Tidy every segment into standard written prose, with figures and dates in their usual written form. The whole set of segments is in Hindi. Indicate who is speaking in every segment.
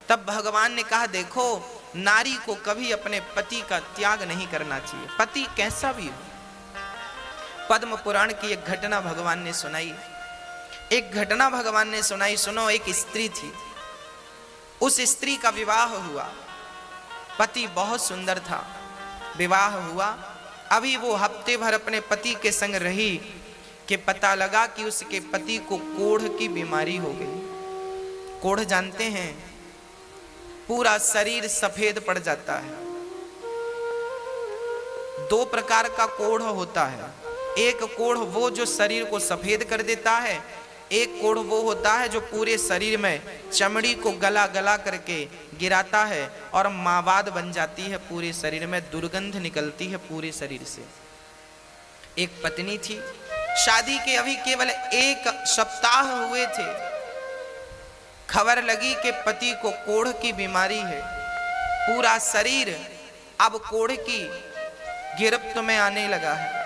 Speaker 1: तब भगवान ने कहा, देखो नारी को कभी अपने पति का त्याग नहीं करना चाहिए, पति कैसा भी हो। पद्म पुराण की एक घटना भगवान ने सुनाई, सुनो। एक स्त्री थी, उस स्त्री का विवाह हुआ, पति बहुत सुंदर था, विवाह हुआ। अभी वो हफ्ते भर अपने पति के संग रही कि पता लगा कि उसके पति को कोढ़ की बीमारी हो गई। कोढ़ जानते हैं, पूरा शरीर सफेद पड़ जाता है। दो प्रकार का कोढ़ होता है, एक कोढ़ वो जो शरीर को सफेद कर देता है, एक कोढ़ वो होता है जो पूरे शरीर में चमड़ी को गला गला करके गिराता है और मावाद बन जाती है, पूरे शरीर में दुर्गंध निकलती है पूरे शरीर से। एक पत्नी थी, शादी के अभी केवल 1 सप्ताह हुए थे, खबर लगी कि पति को कोढ़ की बीमारी है, पूरा शरीर अब कोढ़ की गिरफ्त में आने लगा है,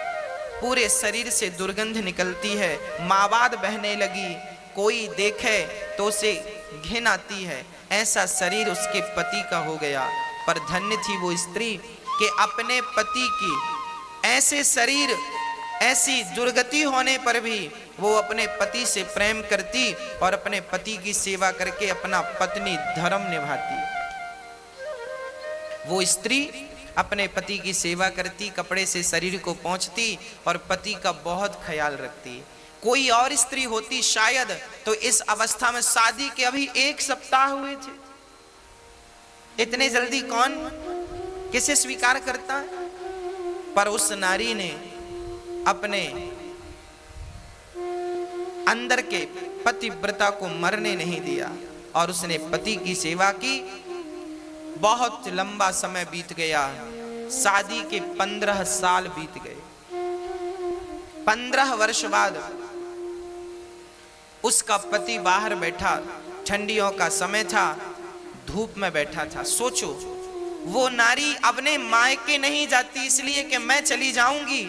Speaker 1: पूरे शरीर से दुर्गंध निकलती है, मावाद बहने लगी, कोई देखे तो उसे घिन आती है। ऐसा शरीर उसके पति का हो गया। पर धन्य थी वो स्त्री कि अपने पति की ऐसे शरीर, ऐसी दुर्गति होने पर भी वो अपने पति से प्रेम करती और अपने पति की सेवा करके अपना पत्नी धर्म निभाती। वो स्त्री अपने पति की सेवा करती, कपड़े से शरीर को पोंछती और पति का बहुत ख्याल रखती। कोई और स्त्री होती शायद तो इस अवस्था में, शादी के अभी 1 सप्ताह हुए थे, इतने जल्दी कौन किसे स्वीकार करता है। पर उस नारी ने अपने अंदर के पतिव्रता को मरने नहीं दिया और उसने पति की सेवा की। बहुत लंबा समय बीत गया, शादी के 15 साल बीत गए। 15 वर्ष बाद उसका पति बाहर बैठा, ठंडियों का समय था, धूप में बैठा था। सोचो, वो नारी अपने मायके नहीं जाती इसलिए कि मैं चली जाऊंगी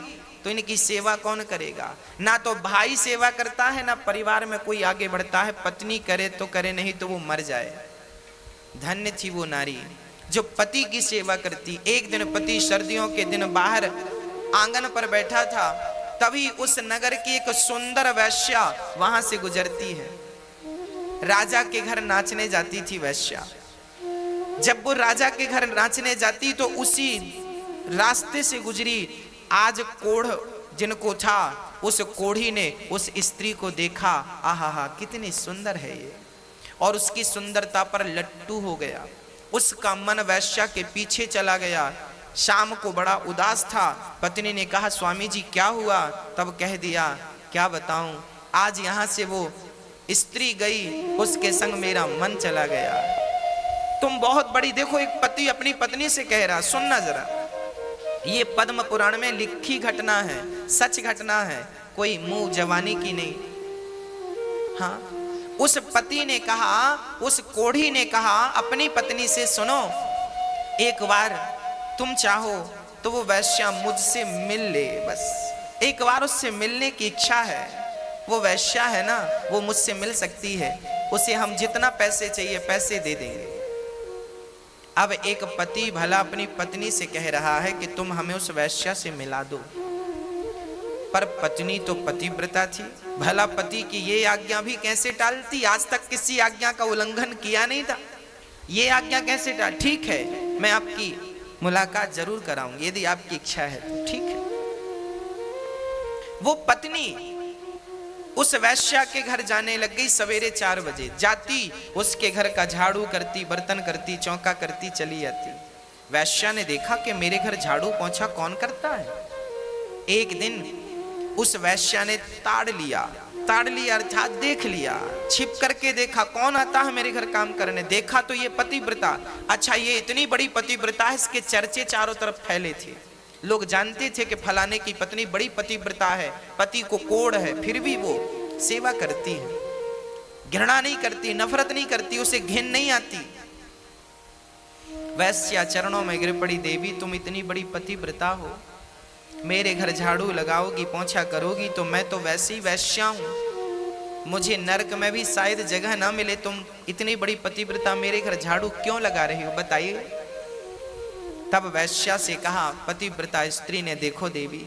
Speaker 1: तो इनकी सेवा कौन करेगा। ना तो भाई सेवा करता है, ना परिवार में कोई आगे बढ़ता है। पत्नी करे तो करे, नहीं तो वो मर जाए। धन्य थी वो नारी जो पति की सेवा करती। एक दिन पति सर्दियों के दिन बाहर आंगन पर बैठा था, तभी उस नगर की एक सुंदर वैश्या वहां से गुजरती है। राजा के घर नाचने जाती थी वैश्या। जब वो राजा के घर नाचने जाती तो उसी रास्ते से गुजरी। आज कोढ़ जिनको था, उस कोढ़ी ने उस स्त्री को देखा, आहा कितनी सुंदर है ये, और उसकी सुंदरता पर लट्टू हो गया। उसका मन वैश्या के पीछे चला गया। शाम को बड़ा उदास था। पत्नी ने कहा, स्वामी जी क्या हुआ? तब कह दिया, क्या बताऊं, आज यहां से वो स्त्री गई, उसके संग मेरा मन चला गया। तुम बहुत बड़ी, देखो एक पति अपनी पत्नी से कह रहा, सुनना जरा, ये पद्म पुराण में लिखी घटना है, सच घटना है, कोई मुंह जवानी की नहीं। हाँ, उस पति ने कहा, उस कोढ़ी ने कहा अपनी पत्नी से, सुनो, एक बार तुम चाहो तो वो वैश्या मुझसे मिल ले, बस एक बार उससे मिलने की इच्छा है। वो वैश्या है ना, वो मुझसे मिल सकती है, उसे हम जितना पैसे चाहिए पैसे दे देंगे। अब एक पति भला अपनी पत्नी से कह रहा है कि तुम हमें उस वैश्या से मिला दो, पर पत्नी तो पतिव्रता थी, भला पति की ये आज्ञा भी कैसे टालती। आज तक किसी आज्ञा का उल्लंघन किया नहीं था, ये आज्ञा कैसे टाल। ठीक है, मैं आपकी मुलाकात जरूर कराऊंगी, यदि आपकी इच्छा है तो ठीक है। वो पत्नी उस वैश्या के घर जाने लग गई। सवेरे 4 बजे जाती, उसके घर का झाड़ू करती, बर्तन करती, चौका करती, चली जाती। वैश्या ने देखा कि मेरे घर झाड़ू पोंछा कौन करता है। एक दिन उस वैश्या ने ताड़ लिया अर्थात देख लिया, छिप करके देखा कौन आता है मेरे घर काम करने। देखा तो ये पतिव्रता। अच्छा, ये इतनी बड़ी पतिव्रता है, इसके चर्चे चारों तरफ फैले थे। लोग जानते थे कि फलाने की पत्नी बड़ी पतिव्रता है, पति को कोढ़ है, फिर भी वो सेवा करती है, घृणा नहीं करती, नफरत नहीं करती, उसे घिन नहीं आती। वैश्या चरणों में गिर पड़ी, देवी तुम इतनी बड़ी पतिव्रता हो, मेरे घर झाड़ू लगाओगी, पोंछा करोगी, तो मैं तो वैसी वैश्या हूं, मुझे नरक में भी शायद जगह ना मिले, तुम इतनी बड़ी पतिव्रता मेरे घर झाड़ू क्यों लगा रही हो, बताइए। तब वैश्या से कहा पतिव्रता स्त्री ने, देखो देवी,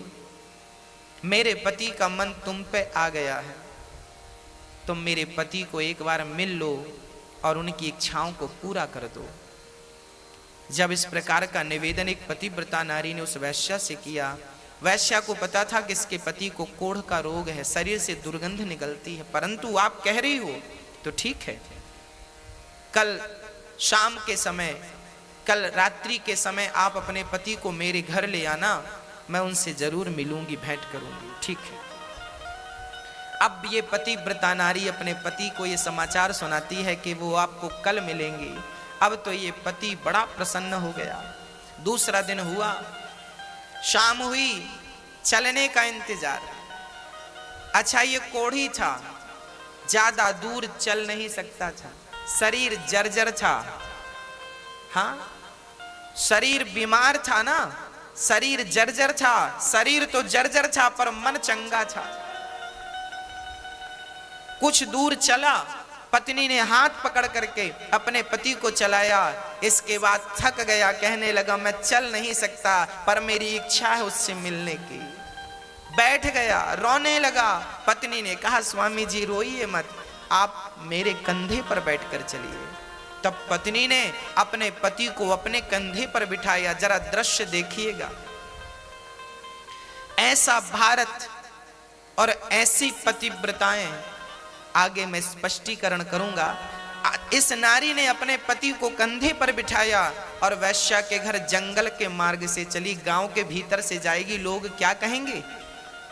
Speaker 1: मेरे पति का मन तुम पे आ गया है, तुम मेरे पति को एक बार मिल लो और उनकी इच्छाओं को पूरा कर दो। जब इस प्रकार का निवेदन एक पतिव्रता नारी ने उस वैश्या से किया, वैश्या को पता था कि इसके पति को कोढ़ का रोग है, शरीर से दुर्गंध निकलती है, परंतु आप कह रही हो तो ठीक है, कल शाम के समय, कल रात्रि के समय आप अपने पति को मेरे घर ले आना, मैं उनसे जरूर मिलूंगी, भेंट करूंगी, ठीक है। अब ये पतिव्रता नारी अपने पति को ये समाचार सुनाती है कि वो आपको कल मिलेंगी। अब तो ये पति बड़ा प्रसन्न हो गया। दूसरा दिन हुआ, शाम हुई, चलने का इंतजार। अच्छा, ये कोढ़ी था, ज्यादा दूर चल नहीं सकता था, शरीर जर्जर था। हाँ, शरीर बीमार था ना, शरीर जर्जर था, शरीर तो जर्जर था पर मन चंगा था। कुछ दूर चला, पत्नी ने हाथ पकड़ करके अपने पति को चलाया, इसके बाद थक गया, कहने लगा मैं चल नहीं सकता पर मेरी इच्छा है उससे मिलने की। बैठ गया, रोने लगा। पत्नी ने कहा स्वामी जी रोइए मत, आप मेरे कंधे पर बैठकर चलिए। तब पत्नी ने अपने पति को अपने कंधे पर बिठाया। जरा दृश्य देखिएगा, ऐसा भारत और ऐसी पतिव्रताएं आगे मैं स्पष्टीकरण करूंगा। इस नारी ने अपने पति को कंधे पर बिठाया और वैश्या के घर जंगल के मार्ग से चली, गांव के भीतर से जाएगी, लोग क्या कहेंगे,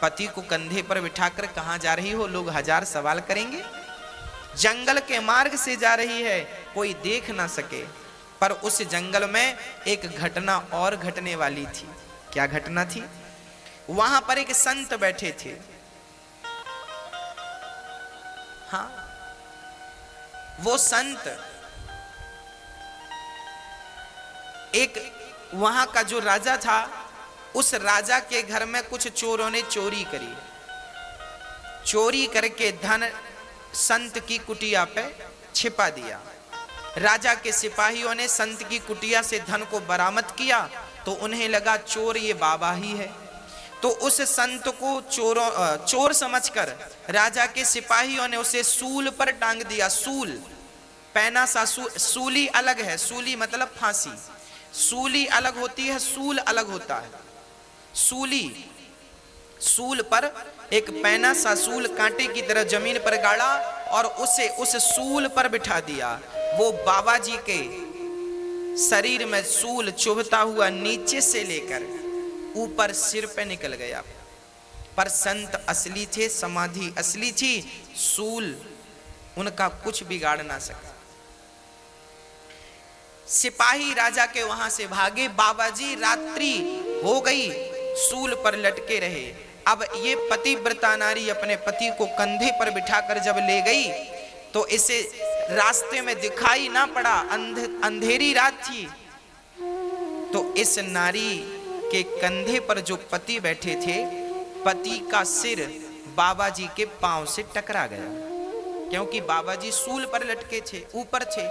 Speaker 1: पति को कंधे पर बिठाकर कहां जा रही हो, लोग हजार सवाल करेंगे। जंगल के मार्ग से जा रही है, कोई देख ना सके। पर उस जंगल में एक घटना और घटने वाली थी। क्या घटना थी? वहां पर एक संत बैठे थे। हाँ, वो संत, एक वहां का जो राजा था, उस राजा के घर में कुछ चोरों ने चोरी करी। चोरी करके धन संत की कुटिया पे छिपा दिया। राजा के सिपाहियों ने संत की कुटिया से धन को बरामद किया तो उन्हें लगा चोर ये बाबा ही है। तो उस संत को चोर समझकर राजा के सिपाहियों ने उसे सूल पर टांग दिया। सूल, पैना सा सूली अलग है, सूली मतलब फांसी, सूली अलग होती है, सूल अलग होता है। सूली, सूल पर एक पैना सा सूल कांटे की तरह जमीन पर गाड़ा और उसे उस सूल पर बिठा दिया। वो बाबा जी के शरीर में सूल चुभता हुआ नीचे से लेकर ऊपर सिर पे निकल गया। पर संत असली थे, समाधि असली थी, सूल उनका कुछ बिगाड़ ना सका। सिपाही राजा के वहां से भागे। बाबा जी रात्रि हो गई, सूल पर लटके रहे। अब ये पतिव्रता नारी अपने पति को कंधे पर बिठाकर जब ले गई तो इसे रास्ते में दिखाई ना पड़ा, अंधेरी रात थी। तो इस नारी के कंधे पर जो पति बैठे थे, पति का सिर बाबा जी के पांव से टकरा गया, क्योंकि बाबा जी सूल पर लटके थे, ऊपर थे,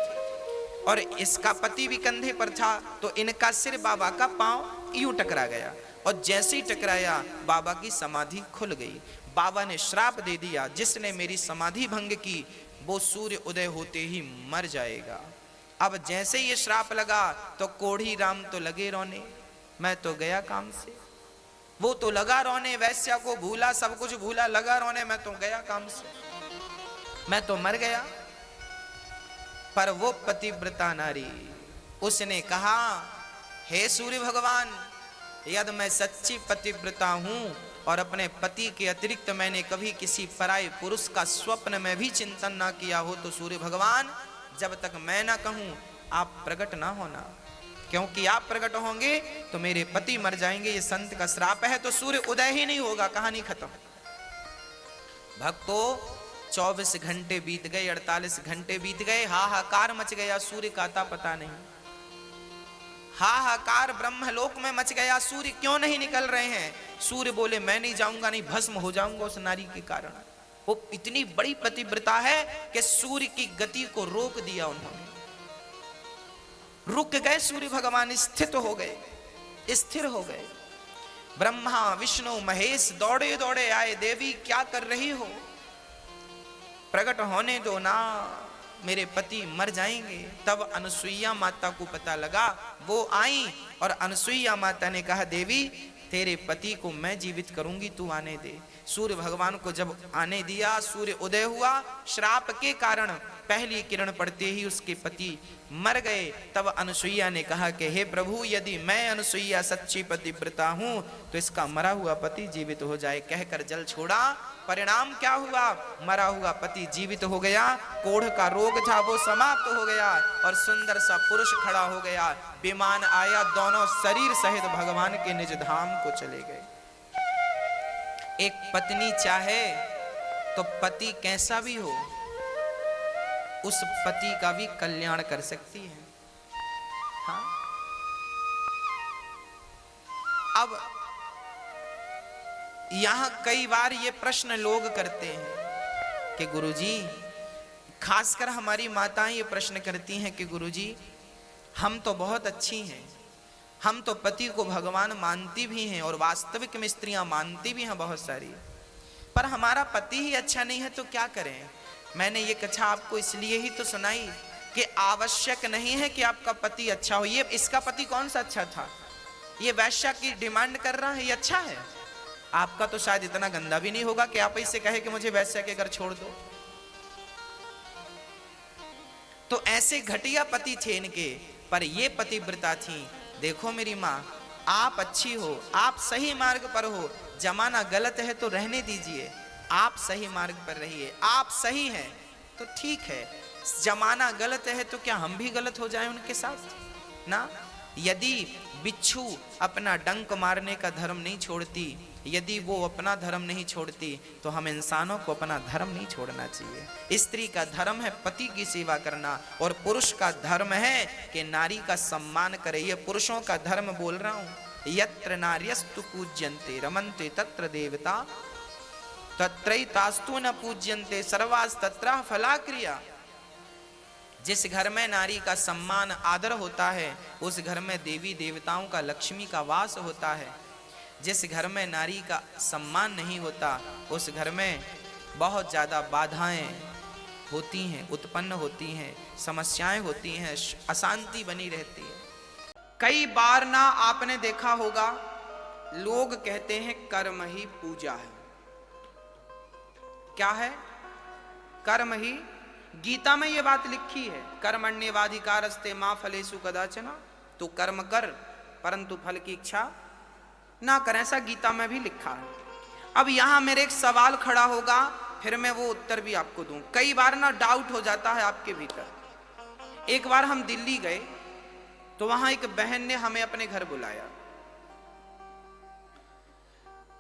Speaker 1: और इसका पति भी कंधे पर था। तो इनका सिर बाबा का पांव यूं टकरा गया, और जैसे ही टकराया बाबा की समाधि खुल गई। बाबा ने श्राप दे दिया, जिसने मेरी समाधि भंग की वो सूर्य उदय होते ही मर जाएगा। अब जैसे ये श्राप लगा तो कोढ़ी राम तो लगे रोने, मैं तो गया काम से। वो तो लगा रोने, वैश्या को भूला, सब कुछ भूला, लगा रोने, मैं तो गया काम से, मैं तो मर गया। पर वो पतिव्रता नारी, उसने कहा हे सूर्य भगवान, यदि मैं सच्ची पतिव्रता हूं और अपने पति के अतिरिक्त मैंने कभी किसी पराये पुरुष का स्वप्न में भी चिंतन ना किया हो, तो सूर्य भगवान जब तक मैं ना कहूं आप प्रकट ना होना, क्योंकि आप प्रकट होंगे तो मेरे पति मर जाएंगे। ये संत का श्राप है। तो सूर्य उदय ही नहीं होगा, कहानी खत्म। भक्तों, 24 घंटे बीत गए, 48 घंटे बीत गए, हाहाकार मच गया, सूर्य का आता पता नहीं। हाहाकार ब्रह्मलोक में मच गया, सूर्य क्यों नहीं निकल रहे हैं? सूर्य बोले मैं नहीं जाऊंगा, नहीं भस्म हो जाऊंगा उस नारी के कारण। वो इतनी बड़ी पतिव्रता है कि सूर्य की गति को रोक दिया उन्होंने, रुक गए सूर्य भगवान, स्थित हो गए, स्थिर हो गए। ब्रह्मा विष्णु महेश दौड़े दौड़े आए, देवी क्या कर रही हो, प्रकट होने दो ना, मेरे पति मर जाएंगे। तब अनुसुईया माता को पता लगा, वो आई और अनुसुईया माता ने कहा, देवी तेरे पति को मैं जीवित करूंगी, तू आने दे। सूर्य भगवान को जब आने दिया, सूर्य उदय हुआ, श्राप के कारण पहली किरण पड़ते ही उसके पति मर गए। तब अनुसुईया ने कहा कि हे प्रभु, यदि मैं अनुसुईया सच्ची पतिव्रता हूं तो इसका मरा हुआ पति जीवित हो जाए। कहकर जल छोड़ा, परिणाम क्या हुआ, मरा हुआ पति जीवित हो गया, कोढ़ का रोग था वो समाप्त हो गया और सुंदर सा पुरुष खड़ा हो गया। विमान आया, दोनों शरीर सहित भगवान के निज धाम को चले गए। एक पत्नी चाहे तो पति कैसा भी हो, उस पति का भी कल्याण कर सकती है। हाँ, अब यहां कई बार ये प्रश्न लोग करते हैं कि गुरुजी, खासकर हमारी माताएं ये प्रश्न करती हैं कि गुरुजी हम तो बहुत अच्छी हैं, हम तो पति को भगवान मानती भी हैं और वास्तविक में स्त्रियां मानती भी हैं बहुत सारी, पर हमारा पति ही अच्छा नहीं है तो क्या करें। मैंने ये कथा आपको इसलिए ही तो सुनाई कि आवश्यक नहीं है कि आपका पति अच्छा हो। ये इसका पति कौन सा अच्छा था, ये वैश्या की डिमांड कर रहा है, ये अच्छा है। आपका तो शायद इतना गंदा भी नहीं होगा कि आप इससे कहे कि मुझे वैश्या के घर छोड़ दो। तो ऐसे घटिया पति थे इनके, पर ये पतिव्रता थी। देखो मेरी माँ, आप अच्छी हो, आप सही मार्ग पर हो, जमाना गलत है तो रहने दीजिए, आप सही मार्ग पर रहिए, आप सही हैं तो ठीक है, जमाना गलत है तो क्या हम भी गलत हो जाएं उनके साथ ना। यदि बिच्छू अपना डंक मारने का धर्म नहीं छोड़ती, यदि वो अपना धर्म नहीं छोड़ती, तो हम इंसानों को अपना धर्म नहीं छोड़ना चाहिए। स्त्री का धर्म है पति की सेवा करना और पुरुष का धर्म है कि नारी का सम्मान करे। ये पुरुषों का धर्म बोल रहा हूं। यत्र नार्यस्तु पूज्यन्ते रमन्ते तत्र देवता तत्रैतास्तु न पूज्यन्ते सर्वास्तत्र फलाक्रिया। जिस घर में नारी का सम्मान आदर होता है, उस घर में देवी देवताओं का, लक्ष्मी का वास होता है। जिस घर में नारी का सम्मान नहीं होता, उस घर में बहुत ज़्यादा बाधाएं होती हैं, उत्पन्न होती हैं, समस्याएं होती हैं, अशांति बनी रहती है। कई बार ना आपने देखा होगा, लोग कहते हैं कर्म ही पूजा है। क्या है? कर्म ही। गीता में ये बात लिखी है, कर्मण्येवाधिकारस्ते मा फलेषु कदाचन। तो कर्म कर परंतु फल की इच्छा ना कर, ऐसा गीता में भी लिखा है। अब यहां मेरे एक सवाल खड़ा होगा, फिर मैं वो उत्तर भी आपको दूं। कई बार ना डाउट हो जाता है आपके भीतर। एक बार हम दिल्ली गए तो वहां एक बहन ने हमें अपने घर बुलाया।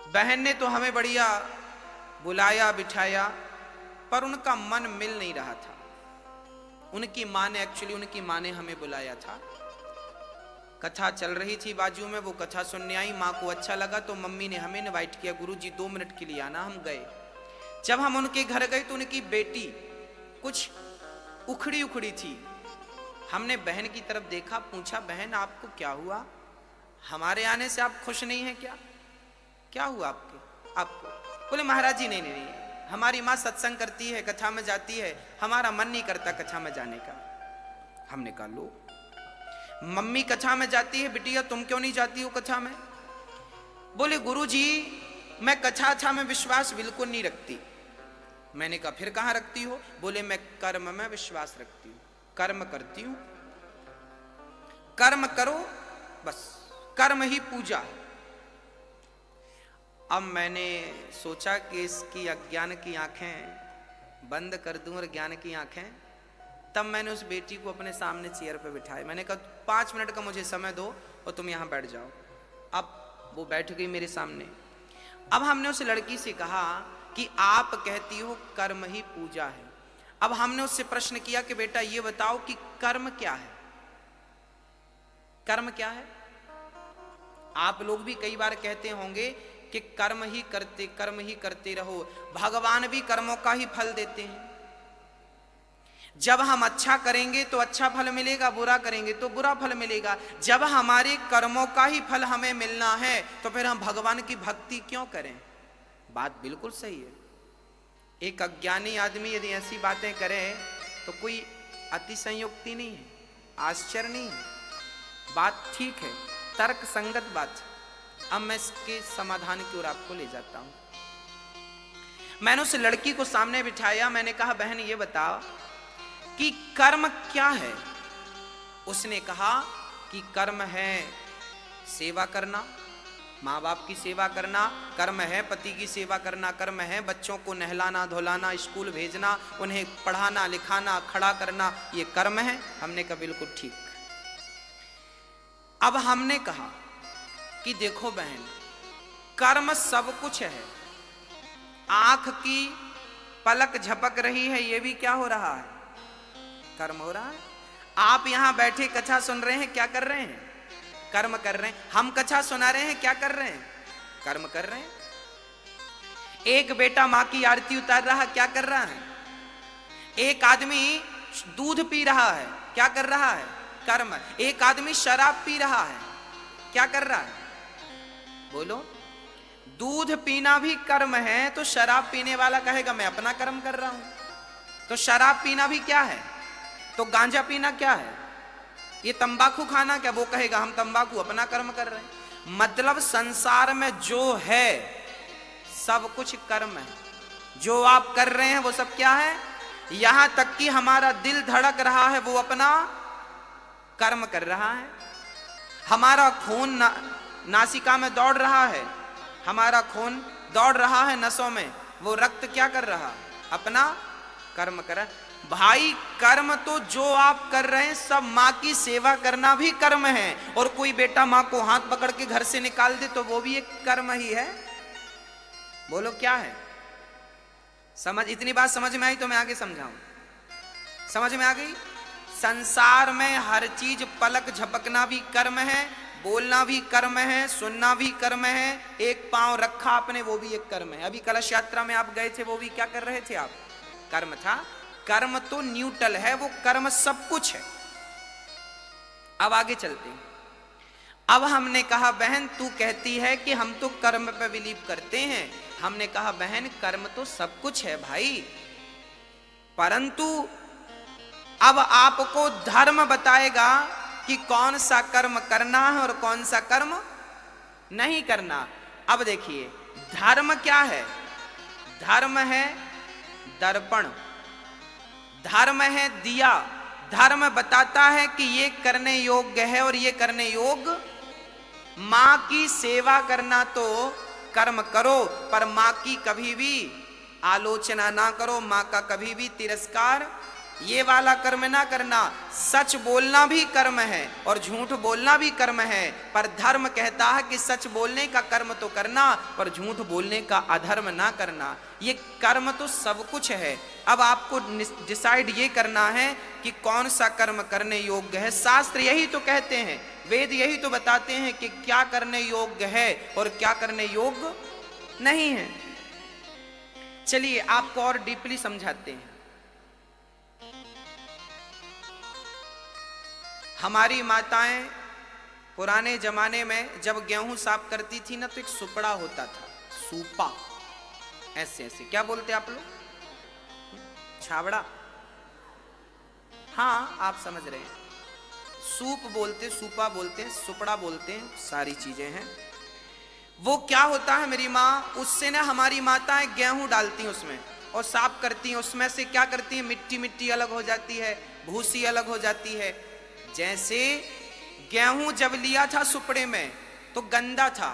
Speaker 1: बहन ने तो हमें बढ़िया बुलाया, बिठाया, पर उनका मन मिल नहीं रहा था। उनकी माँ ने हमें बुलाया था। कथा चल रही थी बाजू में, वो कथा सुनने आई। माँ को अच्छा लगा तो मम्मी ने हमें इनवाइट किया, गुरुजी 2 मिनट के लिए आना। हम गए। जब हम उनके घर गए तो उनकी बेटी कुछ उखड़ी उखड़ी थी। हमने बहन की तरफ देखा, पूछा, बहन आपको क्या हुआ? हमारे आने से आप खुश नहीं हैं क्या? क्या हुआ आपको? बोले महाराज जी नहीं, हमारी माँ सत्संग करती है, कथा में जाती है, हमारा मन नहीं करता कथा में जाने का। हमने कहा लो, मम्मी कथा में जाती है, बिटिया तुम क्यों नहीं जाती हो कथा में? बोले गुरुजी मैं कथा में विश्वास बिल्कुल नहीं रखती। मैंने कहा फिर कहां रखती हो? बोले मैं कर्म में विश्वास रखती हूँ, कर्म करती हूँ। कर्म करो बस, कर्म ही पूजा है। अब मैंने सोचा कि इसकी अज्ञान की आंखें बंद कर दूं और ज्ञान की आंखें। तब मैंने उस बेटी को अपने सामने चेयर पर बिठाया। मैंने कहा 5 मिनट का मुझे समय दो और तुम यहाँ बैठ जाओ। अब वो बैठ गई मेरे सामने। अब हमने उस लड़की से कहा कि आप कहती हो कर्म ही पूजा है। अब हमने उससे प्रश्न किया कि बेटा ये बताओ कि कर्म क्या है? कर्म क्या है? आप लोग भी कई बार कहते होंगे कि कर्म ही करते रहो। भगवान भी कर्मों का ही फल देते हैं। जब हम अच्छा करेंगे तो अच्छा फल मिलेगा, बुरा करेंगे तो बुरा फल मिलेगा। जब हमारे कर्मों का ही फल हमें मिलना है तो फिर हम भगवान की भक्ति क्यों करें? बात बिल्कुल सही है। एक अज्ञानी आदमी यदि ऐसी बातें करे तो कोई अतिशयोक्ति नहीं है, आश्चर्य नहीं है, बात ठीक है, तर्क संगत बात है। अब मैं इसके समाधान की ओर आपको ले जाता हूं। मैंने उस लड़की को सामने बिठाया, मैंने कहा बहन ये बताओ कि कर्म क्या है? उसने कहा कि कर्म है सेवा करना, माँ बाप की सेवा करना, कर्म है पति की सेवा करना, कर्म है बच्चों को नहलाना धुलाना, स्कूल भेजना, उन्हें पढ़ाना लिखाना, खड़ा करना, ये कर्म है। हमने कहा बिल्कुल ठीक। अब हमने कहा कि देखो बहन, कर्म सब कुछ है। आंख की पलक झपक रही है, ये भी क्या हो रहा है? कर्म हो रहा है। आप यहां बैठे कथा सुन रहे हैं, क्या कर रहे हैं? कर्म कर रहे हैं। हम कथा सुना रहे हैं, क्या कर रहे हैं? कर्म कर रहे हैं। एक बेटा मां की आरती उतार रहा, क्या कर रहा है? एक आदमी दूध पी रहा है, क्या कर रहा है? कर्म। एक आदमी शराब पी रहा है, क्या कर रहा है? बोलो। दूध पीना भी कर्म है, तो शराब पीने वाला कहेगा मैं अपना कर्म कर रहा हूं। तो शराब पीना भी क्या है? तो गांजा पीना क्या है? ये तंबाकू खाना क्या? वो कहेगा हम तंबाकू अपना कर्म कर रहे हैं। मतलब संसार में जो है सब कुछ कर्म है। जो आप कर रहे हैं वो सब क्या है? यहां तक कि हमारा दिल धड़क रहा है, वो अपना कर्म कर रहा है। हमारा खून नासिका में दौड़ रहा है, हमारा खून दौड़ रहा है नसों में, वो रक्त क्या कर रहा? अपना कर्म कर रहा है। भाई कर्म तो जो आप कर रहे हैं सब, माँ की सेवा करना भी कर्म है। और कोई बेटा माँ को हाथ पकड़ के घर से निकाल दे तो वो भी एक कर्म ही है। बोलो क्या है? समझ, इतनी बात समझ में आई तो मैं आगे समझाऊं। समझ में आ गई? संसार में हर चीज, पलक झपकना भी कर्म है, बोलना भी कर्म है, सुनना भी कर्म है, एक पांव रखा आपने वो भी एक कर्म है। अभी कलश यात्रा में आप गए थे, वो भी क्या कर रहे थे आप? कर्म था। कर्म तो न्यूट्रल है, वो कर्म सब कुछ है। अब आगे चलते हैं। अब हमने कहा बहन तू कहती है कि हम तो कर्म पे बिलीव करते हैं। हमने कहा बहन कर्म तो सब कुछ है भाई, परंतु अब आपको धर्म बताएगा कि कौन सा कर्म करना है और कौन सा कर्म नहीं करना। अब देखिए धर्म क्या है? धर्म है दर्पण, धर्म है दिया। धर्म बताता है कि ये करने योग्य है और ये करने योग्य। मां की सेवा करना तो कर्म करो, पर मां की कभी भी आलोचना ना करो, मां का कभी भी तिरस्कार, ये वाला कर्म ना करना। सच बोलना भी कर्म है और झूठ बोलना भी कर्म है, पर धर्म कहता है कि सच बोलने का कर्म तो करना, पर झूठ बोलने का अधर्म ना करना। ये कर्म तो सब कुछ है। अब आपको डिसाइड ये करना है कि कौन सा कर्म करने योग्य है। शास्त्र यही तो कहते हैं, वेद यही तो बताते हैं कि क्या करने योग्य है और क्या करने योग्य नहीं है। चलिए आपको और डीपली समझाते हैं। हमारी माताएं पुराने जमाने में जब गेहूं साफ करती थी ना, तो एक सुपड़ा होता था, सूपा, ऐसे ऐसे, क्या बोलते आप लोग? छावड़ा। हाँ आप समझ रहे हैं, सूप बोलते, सूपा बोलते हैं, सुपड़ा बोलते हैं, सारी चीजें हैं। वो क्या होता है मेरी माँ, उससे ना हमारी माताएं गेहूं डालती हैं उसमें और साफ करती हैं। उसमें से क्या करती हैं, मिट्टी मिट्टी अलग हो जाती है, भूसी अलग हो जाती है। जैसे गेहूं जब लिया था सुपड़े में तो गंदा था,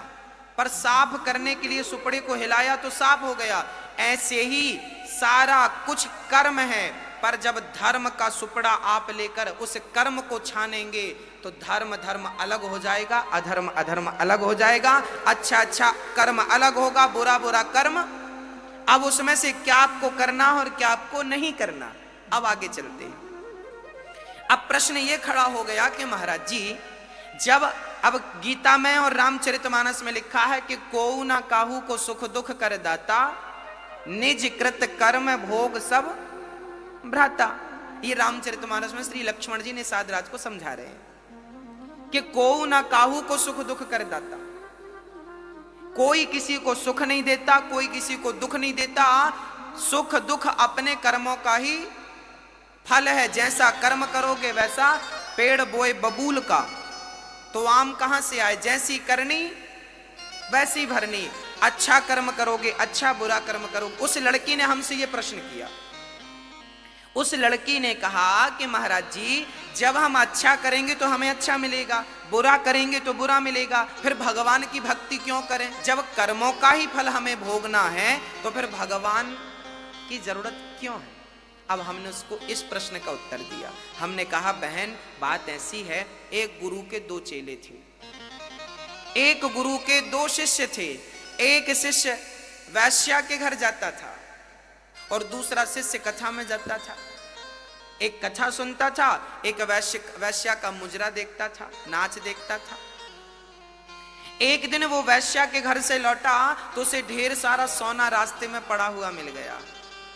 Speaker 1: पर साफ करने के लिए सुपड़े को हिलाया तो साफ हो गया। ऐसे ही सारा कुछ कर्म है, पर जब धर्म का सुपड़ा आप लेकर उस कर्म को छानेंगे तो धर्म धर्म अलग हो जाएगा, अधर्म अधर्म अलग हो जाएगा, अच्छा अच्छा कर्म अलग होगा, बुरा बुरा कर्म। अब उसमें से क्या आपको करना और क्या आपको नहीं करना। अब आगे चलते हैं। अब प्रश्न ये खड़ा हो गया कि महाराज जी जब अब गीता में और रामचरितमानस में लिखा है कि कोऊ ना काहू को सुख दुख कर दाता, निज कृत कर्म भोग सब भ्राता। ये रामचरितमानस में श्री लक्ष्मण जी ने साधराज को समझा रहे हैं कि कोऊ ना काहू को सुख दुख कर दाता, कोई किसी को सुख नहीं देता, कोई किसी को दुख नहीं देता। सुख दुख अपने कर्मों का ही फल है। जैसा कर्म करोगे वैसा, पेड़ बोए बबूल का तो आम कहां से आए, जैसी करनी वैसी भरनी। अच्छा कर्म करोगे अच्छा, बुरा कर्म करोगे। उस लड़की ने हमसे यह प्रश्न किया। उस लड़की ने कहा कि महाराज जी, जब हम अच्छा करेंगे तो हमें अच्छा मिलेगा, बुरा करेंगे तो बुरा मिलेगा, फिर भगवान की भक्ति क्यों करें? जब कर्मों का ही फल हमें भोगना है तो फिर भगवान की जरूरत क्यों है? अब हमने उसको इस प्रश्न का उत्तर दिया। हमने कहा बहन, बात ऐसी है, एक गुरु के दो चेले थे, एक गुरु के दो शिष्य थे। एक शिष्य वैश्या के घर जाता था और दूसरा शिष्य कथा में जाता था। एक कथा सुनता था, एक वैश्या का मुजरा देखता था, नाच देखता था। एक दिन वो वैश्या के घर से लौटा तो उसे ढेर सारा सोना रास्ते में पड़ा हुआ मिल गया,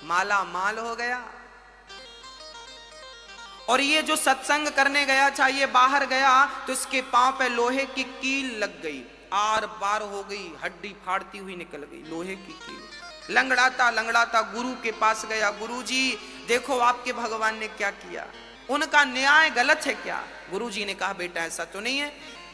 Speaker 1: माला माल हो गया। और ये जो सत्संग करने गया था, ये बाहर गया तो इसके पांव पे लोहे की कील लग गई, आर पार हो गई, हड्डी फाड़ती हुई निकल गई, लोहे की कील। लंगड़ाता लंगड़ाता गुरु के पास गया, गुरु जी देखो आपके भगवान ने क्या किया, उनका न्याय गलत है क्या? गुरु जी ने कहा बेटा ऐसा तो नहीं है।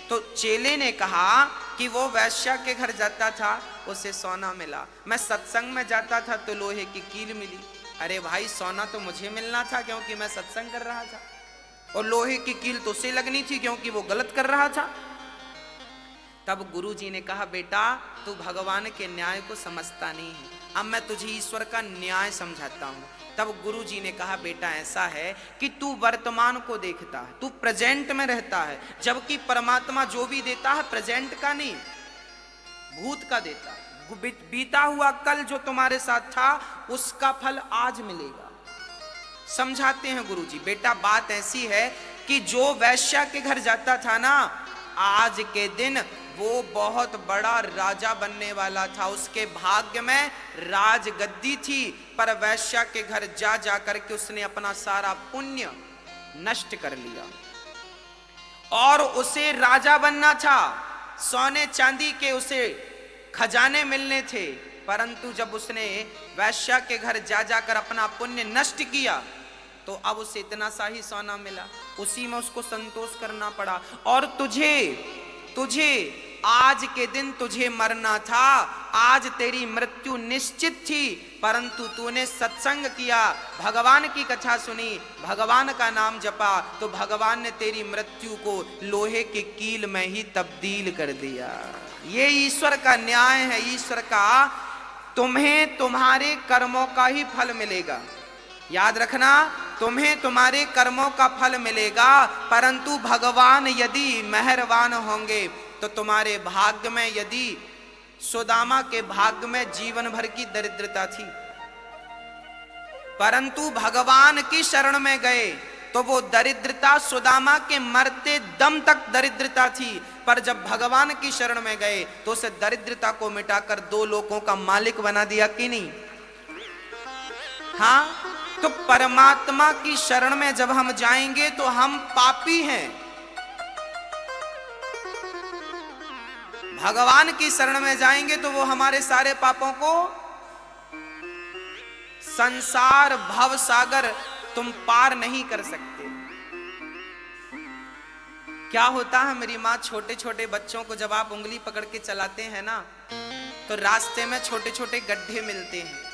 Speaker 1: तो चेले ने कहा कि वो वैश्या के घर जाता था, उसे सोना मिला, मैं सत्संग में जाता था तो लोहे की कील मिली। अरे भाई, सोना तो मुझे मिलना था क्योंकि मैं सत्संग कर रहा था, और लोहे की कील तो उसे लगनी थी क्योंकि वो गलत कर रहा था। तब गुरु जी ने कहा बेटा, तू भगवान के न्याय को समझता नहीं है, अब मैं तुझे ईश्वर का न्याय समझाता हूं। तब गुरु जी ने कहा बेटा ऐसा है कि तू वर्तमान को देखता है, तू प्रेजेंट में रहता है, जबकि परमात्मा जो भी देता है प्रेजेंट का नहीं, भूत का देता है। बीता हुआ कल जो तुम्हारे साथ था उसका फल आज मिलेगा। समझाते हैं गुरु जी, बेटा बात ऐसी है कि जो वैश्या के घर जाता था ना, आज के दिन वो बहुत बड़ा राजा बनने वाला था, उसके भाग्य में राज गद्दी थी, पर वैश्या के घर जा जा करके उसने अपना सारा पुण्य नष्ट कर लिया। और उसे राजा बनना था, सोने चांदी के उसे खजाने मिलने थे, परंतु जब उसने वैश्या के घर जा जाकर अपना पुण्य नष्ट किया तो अब उसे इतना सा ही सोना मिला, उसी में उसको संतोष करना पड़ा। और तुझे आज के दिन तुझे मरना था, आज तेरी मृत्यु निश्चित थी, परंतु तूने सत्संग किया, भगवान की कथा सुनी, भगवान का नाम जपा, तो भगवान ने तेरी मृत्यु को लोहे की कील में ही तब्दील कर दिया। ये ईश्वर का न्याय है, ईश्वर का। तुम्हें तुम्हारे कर्मों का ही फल मिलेगा, याद रखना, तुम्हें तुम्हारे कर्मों का फल मिलेगा, परंतु भगवान यदि मेहरबान होंगे तो तुम्हारे भाग्य में, यदि सुदामा के भाग्य में जीवन भर की दरिद्रता थी, परंतु भगवान की शरण में गए तो वो दरिद्रता सुदामा के मरते दम तक दरिद्रता थी, पर जब भगवान की शरण में गए तो उस दरिद्रता को मिटाकर दो लोगों का मालिक बना दिया कि नहीं? हाँ, तो परमात्मा की शरण में जब हम जाएंगे तो हम पापी हैं, भगवान की शरण में जाएंगे तो वो हमारे सारे पापों को, संसार भव सागर तुम पार नहीं कर सकते। क्या होता है, मेरी माँ छोटे छोटे बच्चों को जब आप उंगली पकड़ के चलाते हैं ना, तो रास्ते में छोटे छोटे गड्ढे मिलते हैं।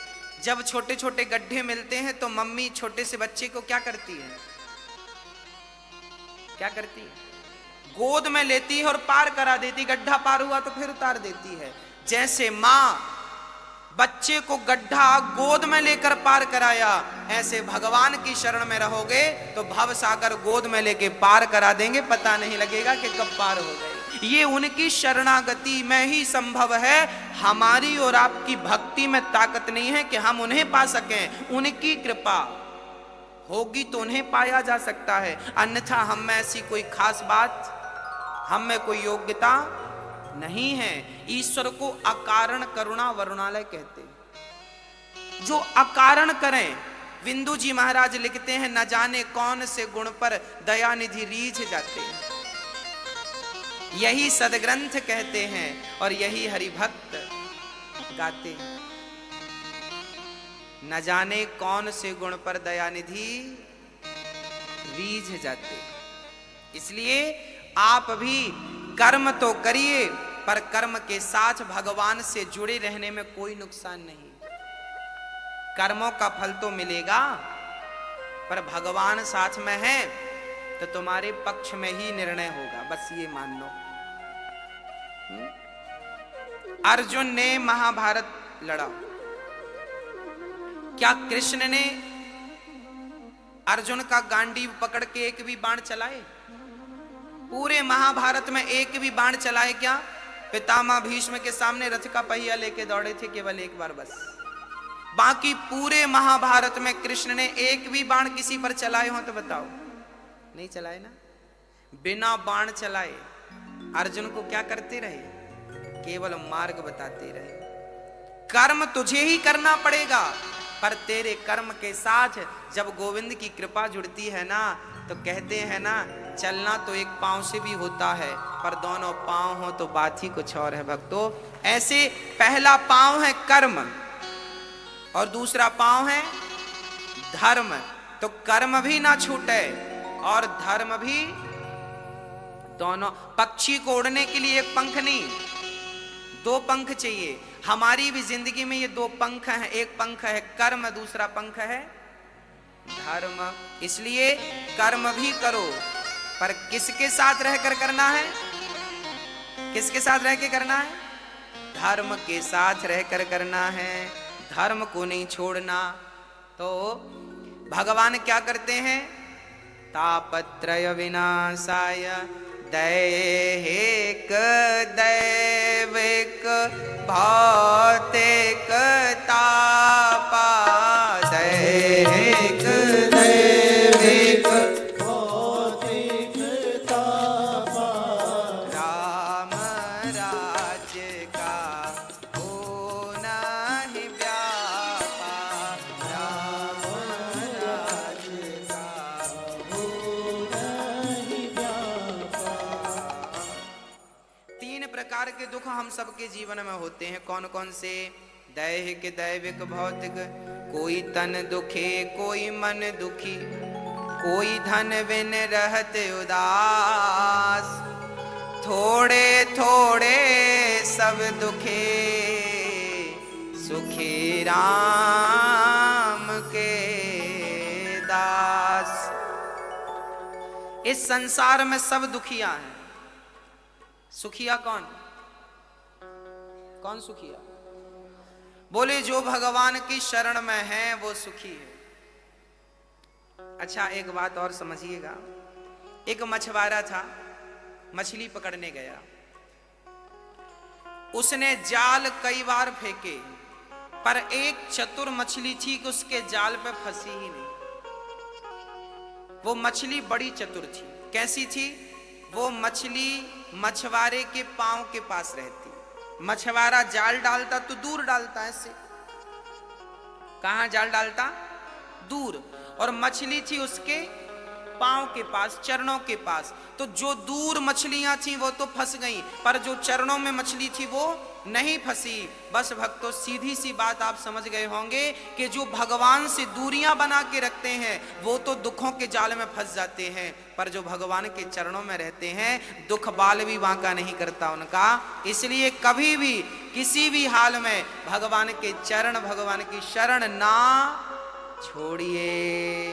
Speaker 1: जब छोटे छोटे गड्ढे मिलते हैं तो मम्मी छोटे से बच्चे को क्या करती है? क्या करती है? गोद में लेती है और पार करा देती, गड्ढा पार हुआ तो फिर उतार देती है। जैसे माँ बच्चे को गड्ढा गोद में लेकर पार कराया, ऐसे भगवान की शरण में रहोगे तो भव सागर गोद में लेके पार करा देंगे, पता नहीं लगेगा कि कब पार हो गए। ये उनकी शरणागति में ही संभव है, हमारी और आपकी भक्ति में ताकत नहीं है कि हम उन्हें पा सकें। उनकी कृपा होगी तो उन्हें पाया जा सकता है, अन्यथा हम में ऐसी कोई खास बात हम में कोई योग्यता नहीं है। ईश्वर को अकारण करुणा वरुणालय कहते हैं। जो अकारण करें, बिंदु जी महाराज लिखते हैं, न जाने कौन से गुण पर दयानिधि रीझ जाते हैं। यही सदग्रंथ कहते हैं और यही हरिभक्त गाते हैं। न जाने कौन से गुण पर दयानिधि रीझ जाते। इसलिए आप भी कर्म तो करिए, पर कर्म के साथ भगवान से जुड़े रहने में कोई नुकसान नहीं। कर्मों का फल तो मिलेगा, पर भगवान साथ में है तो तुम्हारे पक्ष में ही निर्णय होगा, बस ये मान लो। अर्जुन ने महाभारत लड़ा, क्या कृष्ण ने अर्जुन का गांडीव पकड़ के एक भी बाण चलाए? पूरे महाभारत में एक भी बाण चलाए क्या? पितामह भीष्म के सामने रथ का पहिया लेके दौड़े थे केवल एक बार बस। बाकी पूरे महाभारत में कृष्ण ने एक भी बाण किसी पर चलाए हो तो बताओ? नहीं चलाए ना। बिना बाण चलाए अर्जुन को क्या करते रहे? केवल मार्ग बताते रहे। कर्म तुझे ही करना पड़ेगा, पर तेरे कर्म के साथ जब गोविंद की कृपा जुड़ती है ना, तो कहते हैं ना, चलना तो एक पांव से भी होता है, पर दोनों पांव हो तो बात ही कुछ और है भक्तों। ऐसे पहला पांव है कर्म और दूसरा पांव है धर्म। तो कर्म भी ना छूटे और धर्म भी, दोनों। पक्षी को उड़ने के लिए एक पंख नहीं, दो पंख चाहिए। हमारी भी जिंदगी में ये दो पंख हैं, एक पंख है कर्म, दूसरा पंख है धर्म। इसलिए कर्म भी करो, पर किसके साथ रहकर करना है? किसके साथ रह के करना है? धर्म के साथ रहकर करना है, धर्म को नहीं छोड़ना। तो भगवान क्या करते हैं? तापत्रय विनाशाय दैहिक दैविक भौतिक तापा, दैहिक दैविक भौतिक तापा, राम राज्य का होना ही व्यापा, राम राज्य का होना ही व्यापा। तीन प्रकार के दुख हम सबके जीवन में होते हैं। कौन कौन से? दैहिक दैविक भौतिक। कोई तन दुखे, कोई मन दुखी, कोई धन बिन रहत उदास, थोड़े थोड़े सब दुखे, सुखी राम के दास। इस संसार में सब दुखिया हैं। सुखिया कौन? कौन सुखिया? बोले जो भगवान की शरण में है वो सुखी है। अच्छा, एक बात और समझिएगा। एक मछुआरा था, मछली पकड़ने गया। उसने जाल कई बार फेंके, पर एक चतुर मछली थी कि उसके जाल पे फंसी ही नहीं। वो मछली बड़ी चतुर थी। कैसी थी? वो मछली मछुआरे के पांव के पास रहती। मछुआरा जाल डालता तो दूर डालता, ऐसे। कहां जाल डालता? दूर। और मछली थी उसके पांव के पास, चरणों के पास। तो जो दूर मछलियां थी वो तो फंस गईं, पर जो चरणों में मछली थी वो नहीं फंसी। बस भक्तों, सीधी सी बात आप समझ गए होंगे कि जो भगवान से दूरियां बना के रखते हैं वो तो दुखों के जाल में फंस जाते हैं, पर जो भगवान के चरणों में रहते हैं दुख बाल भी बांका नहीं करता उनका। इसलिए कभी भी किसी भी हाल में भगवान के चरण, भगवान की शरण ना छोड़िए।